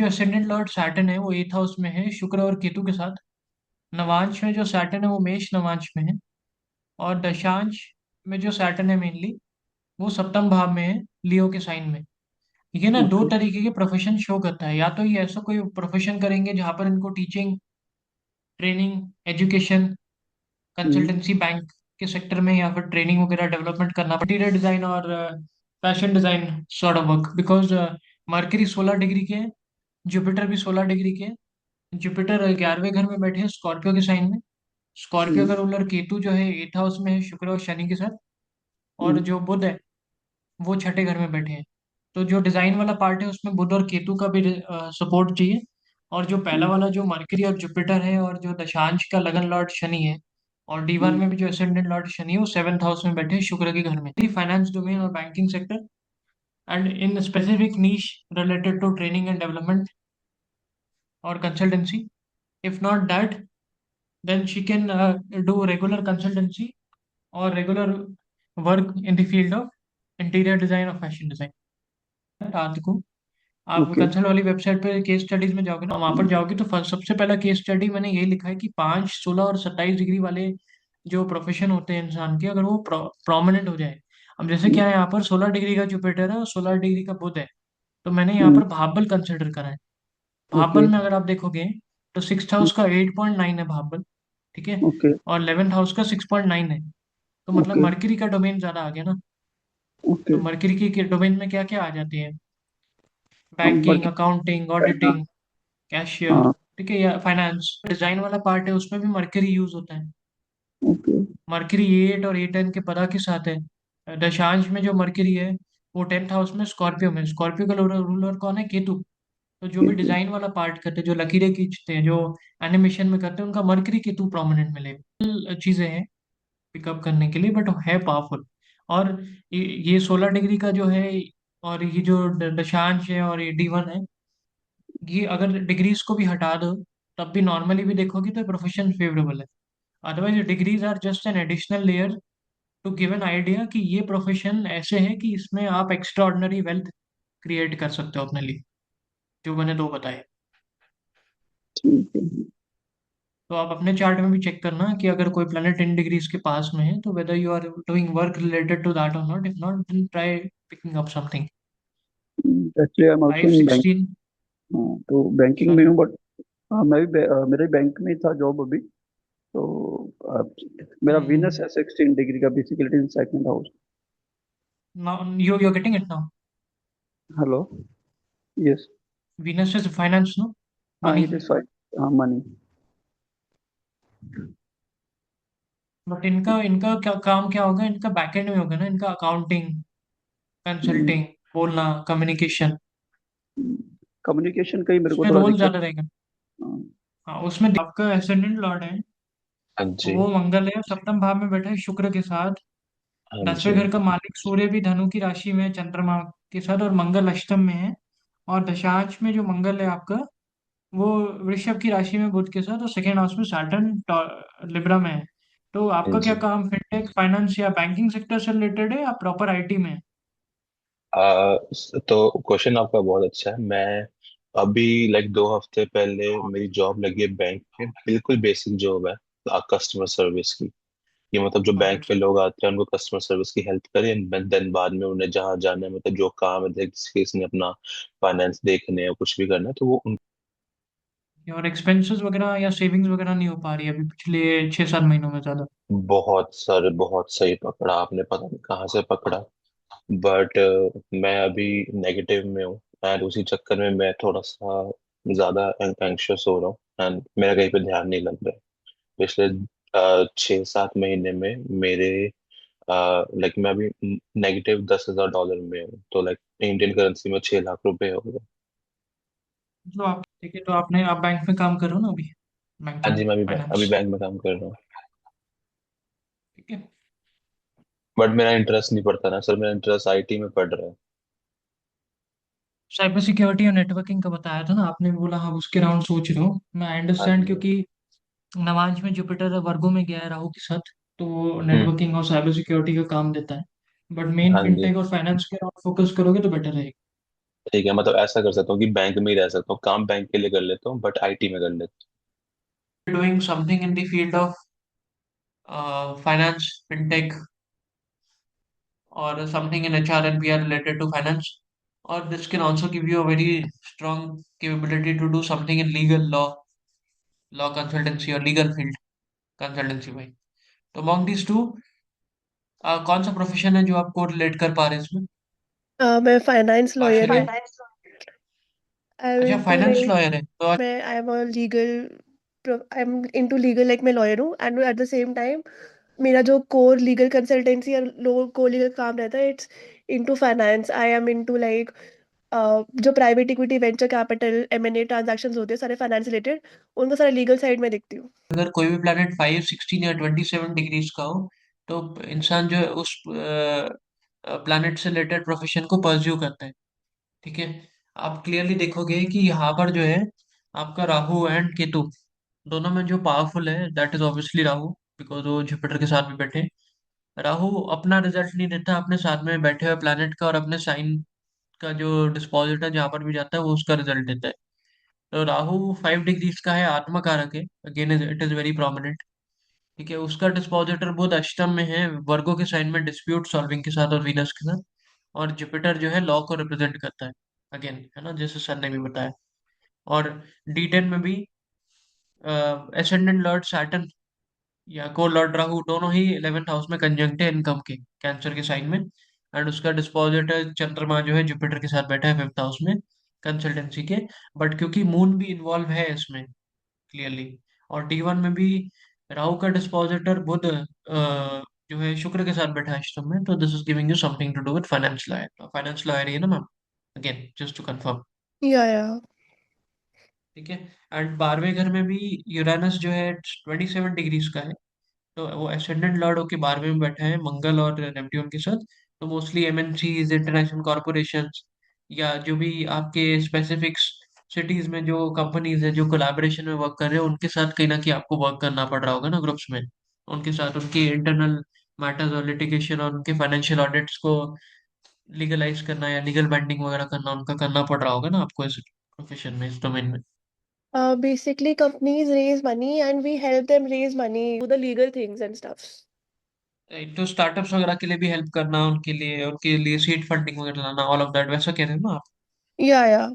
जो ascendant Lord Saturn है वो एथ हाउस में है शुक्र और केतु के साथ। नवांश में जो सैटर्न है वो मेष नवांश में है। और दशांश में जो सैटर्न है मेनली वो सप्तम भाव में है, लियो के साइन में। ये ना दो ओके। तरीके के प्रोफेशन शो करता है, या तो ये ऐसा कोई प्रोफेशन करेंगे जहां पर इनको टीचिंग, ट्रेनिंग, एजुकेशन, हम्म। कंसल्टेंसी, बैंक के सेक्टर में, या फिर ट्रेनिंग वगैरह डेवलपमेंट करना, इंटीरियर डिजाइन और fashion design sort of work. Because mercury 16 degree के हैं, जुपिटर भी 16 डिग्री के हैं। जुपिटर 11वें घर में बैठे हैं स्कॉर्पियो के साइन में। स्कॉर्पियो हम्म। का रूलर केतु जो है एथ हाउस में है शुक्र और शनि के साथ। और हम्म। जो बुध है वो छठे घर में बैठे हैं। तो जो डिजाइन वाला पार्ट है उसमें बुध और केतु का भी सपोर्ट चाहिए। और जो पहला हम्म। वाला जो मरकरी और जुपिटर है और जो दशांश का लगन लॉर्ड शनि है, और डी वन हम्म। में भी जो असेंडेंट लॉर्ड शनि है वो सेवंथ हाउस में बैठे हैं शुक्र के घर में। फाइनेंस डोमेन और banking sector and in specific niche related to training and development और consultancy. If not that, then she can do regular consultancy or regular work in the field of interior design और fashion design. रात को आप okay. Consult वाली website पे case studies में जाओगे ना, वहां पर हम्म। जाओगे तो सबसे पहला केस स्टडी मैंने यही लिखा है कि 5, 16 और 27 डिग्री वाले जो प्रोफेशन होते हैं इंसान के, अगर वो प्रोमिनेंट हो जाए। अब जैसे क्या है, यहाँ पर 16 डिग्री का जुपिटर है और 16 डिग्री का बुध है। तो मैंने यहाँ हम्म। पर भाबल कंसिडर करा है। ओके। भाबल में अगर आप देखोगे तो सिक्स हाउस का 8.9 है भाबल। ठीक है। ओके। और 11th हाउस का 6.9 है। तो मतलब ओके। मर्करी का डोमेन ज्यादा आ गया ना। ओके। तो मर्करी की डोमेन में क्या क्या आ जाती है? हम बैंकिंग, वर्किंग। अकाउंटिंग, हाँ। Auditing, cashier. हाँ। ठीक है, या फाइनेंस डिजाइन वाला पार्ट है उसमें भी मर्करी यूज होता है। ओके। मर्करी एट और ए10 के पदा के साथ है। दशांश में जो मर्करी है वो 10th हाउस में स्कॉर्पियो में। स्कॉर्पियो का रूलर कौन है? केतु। तो जो ये भी तो। डिजाइन वाला पार्ट करते हैं, जो लकीरें खींचते हैं, जो एनिमेशन में करते हैं, उनका मर्करी केतु प्रोमिनेंट मिलेगा। चीजें हैं पिकअप करने के लिए, बट है पावरफुल। और ये 16 डिग्री का जो है, और ये जो दशांश है और ये D1 है, ये अगर डिग्रीज को भी हटा दो तब भी नॉर्मली भी देखोगे तो प्रोफेशन फेवरेबल है। Otherwise degrees are just an additional layer to give an idea कि ये प्रोफेशन ऐसे है कि इसमें आप एक्स्ट्रा ऑर्डिनरी वेल्थ क्रिएट कर सकते हो अपने लिए, जो मैंने दो बताए। ठीक है। तो आप अपने चार्ट में भी चेक करना कि अगर कोई प्लैनेट इन डिग्रीज के पास में है तो whether you are doing work related to that और not. If not then try picking up something. Actually I am also five in bank. Sixteen हाँ, तो बैंकिंग में सॉरी। हूँ बट। हाँ, मैं भी मेरे बैंक में ही था जॉब अभी। तो मेरा वीनस है 16 डिग्री का, basically in second house. Now you are getting it now. Hello. Yes. Venus is finance, no? हाँ, Money. It is fine. हाँ, मनी। बट इनका इनका क्या काम क्या होगा? इनका बैकएंड में होगा ना, इनका अकाउंटिंग, कंसल्टिंग, बोलना, कम्युनिकेशन। कम्युनिकेशन का ही मेरे को उसमें थोड़ा रोल दिक्कत। ज्यादा रहेगा। हाँ। हाँ, उसमें आपका एसेंडेंट लॉर्ड है हाँ जी। वो मंगल है, सप्तम भाव में बैठा है शुक्र के साथ। हाँ 10वें जी। घर का मालिक सूर्य भी धनु की राशि में है चंद्रमा के साथ, और मंगल अष्टम में है। और दशांश में जो मंगल है आपका वो वृषभ की राशि में बुध के साथ, और सेकेंड हाउस में सैटर्न लिब्रा में है। तो हाँ आपका क्या जी। काम फिनटेक, फाइनेंस या बैंकिंग सेक्टर से रिलेटेड है या प्रॉपर आईटी में है? तो क्वेश्चन आपका बहुत अच्छा है। मैं अभी लाइक 2 हफ्ते पहले मेरी जॉब लगी है बैंक में, बिल्कुल बेसिक जॉब है कस्टमर सर्विस की। ये मतलब जो बैंक परफेक्ट। में लोग आते हैं उनको कस्टमर सर्विस की हेल्प करें, एंड देन बाद में उन्हें जहाँ जाना है, मतलब जो काम है, जैसे किसी ने अपना फाइनेंस देखने या कुछ भी करना है तो वो और एक्सपेंसेस वगैरह या सेविंग्स वगैरह नहीं हो पा रही है अभी पिछले 6-7 महीनों में ज्यादा? बहुत सारे, बहुत सही पकड़ा आपने, पता नहीं कहाँ से पकड़ा। बट मैं अभी नेगेटिव में हूँ, एंड उसी चक्कर में मैं थोड़ा सा ज्यादा एंग्शियस हो रहा हूँ, एंड मेरा कहीं पे ध्यान नहीं लग रहा है। पिछले 6-7 महीने में मेरे लाइक मैं अभी -10,000 डॉलर में हूँ, तो लाइक इंडियन करेंसी में 6 लाख रुपए हो गए। तो आप ठीक है, तो आपने आप बैंक में काम कर रहे हो ना अभी? हाँ बैंकिंग, जी, मैं अभी फाइनेंस। बैंक में काम कर रहा हूँ। ठीक है। बट मेरा इंटरेस्ट नहीं पड़ता ना सर, मेरा इंटरेस्ट आईटी में पड़ रहा है। साइबर सिक्योरिटी और नेटवर्किंग का बताया था ना आपने, भी बोला हाँ उसके राउंड सोच रहे हो। मैं हाँ अंडरस्टैंड, जी। क्योंकि नवांश में जुपिटर वर्गो में गया है राहु के साथ, तो वो हम्म। नेटवर्किंग और साइबर सिक्योरिटी का काम देता है। बट मेन हाँ जी। फिनटेक और फाइनेंस के राउंड फोकस करोगे तो बेटर रहेगा। ठीक है, मतलब ऐसा कर सकता हूँ कि बैंक में ही रह सकता हूँ, काम बैंक के लिए कर लेता हूँ बट आईटी में कर लेता doing something in the field of finance, fintech, or something in HR and PR related to finance. Or this can also give you a very strong capability to do something in legal law consultancy or legal field consultancy भाई. तो among these two, कौन सा profession है जो आपको relate कर पा रहे हैं इसमें मैं फाइनेंस लॉयर पार्शियली? हूँ। आई एम अच्छा, इनटू फाइनेंस लाइक लॉयर है तो मैं I am a legal I am into legal, like मैं लॉयर हूँ and at the same time मेरा जो कोर लीगल कंसल्टेंसी और लो कोर लीगल काम रहता है, it's into finance. I am into like जो private equity, venture capital, M&A transactions होते हैं सारे फाइनेंस रिलेटेड, उनको सारा लीगल साइड में देखती हूँ। अगर कोई भी प्लैनेट 5, 16 या 27 डिग्रीज का हो तो इंसान जो है उस प्लैनेट से रिलेटेड प्रोफेशन को परस्यू करता है। ठीक है, आप क्लियरली देखोगे कि यहाँ पर जो है आपका राहु एंड केतु दोनों में जो पावरफुल है that is obviously Rahu, because वो जुपिटर के साथ भी बैठे हैं। राहु अपना रिजल्ट नहीं देता, अपने साथ में बैठे हुए प्लैनेट का और अपने साइन का जो डिस्पोजिट है जहाँ पर भी जाता है वो उसका रिजल्ट देता है। तो राहु 5 डिग्रीज का है, आत्मा कारक है, again it is very prominent. ठीक है, उसका डिस्पोजिटर बुध अष्टम में है, वर्गो के साइन में डिस्प्यूट सॉल्विंग के साथ और वीनस के साथ। और जुपिटर जो है लॉ को रिप्रेजेंट करता है, अगेन है ना, जैसे सर ने भी बताया। और D10 में भी एसेंडेंट लॉर्ड सैटर्न या को लॉर्ड राहु दोनों ही 11th हाउस में कंजंक्ट है इनकम के, कैंसर के साइन में। एंड उसका डिस्पोजिटर चंद्रमा जो है जुपिटर के साथ बैठा है 5th हाउस में, कंसल्टेंसी के। बट क्योंकि मून भी इन्वॉल्व है इसमें क्लियरली, और D1 में भी राहु का डिस्पोजिटर बुध जो है शुक्र के साथ बैठा है अष्टम में, तो this is giving you something to do with finance lawyer. Finance lawyer ही है ना ma'am, again just to confirm. या ठीक है, एंड 12वें घर में भी यूरेनस जो है 27 डिग्रीज का है, तो वो एसेंडेंट लॉर्ड होके 12वें में बैठा है मंगल और नेपट्यून के साथ। तो मोस्टली MNCs, इंटरनेशनल कॉर्पोरेशंस, या जो भी आपके स्पेसिफिक सिटीज में जो कंपनीज है जो कोलैबोरेशन में वर्क कर रहे हैं उनके साथ कहीं ना कहीं आपको वर्क करना पड़ रहा होगा ना ग्रुप्स में, उनके साथ उनके इंटरनल मैटर्स और लिटिगेशन और उनके फाइनेंशियल ऑडिट्स को लीगलाइज करना या लीगल बाइंडिंग वगैरह करना उनका करना पड़ रहा होगा ना आपको इस प्रोफेशन में, इस डोमेन में। basically companies raise money and we help them raise money, do the legal things and stuff. तो स्टार्टअप्स वगैरह के लिए भी हेल्प करना, उनके लिए सीड फंडिंग वगैरह लाना, ऑल ऑफ दैट, वैसा कह रहे हो ना आप? या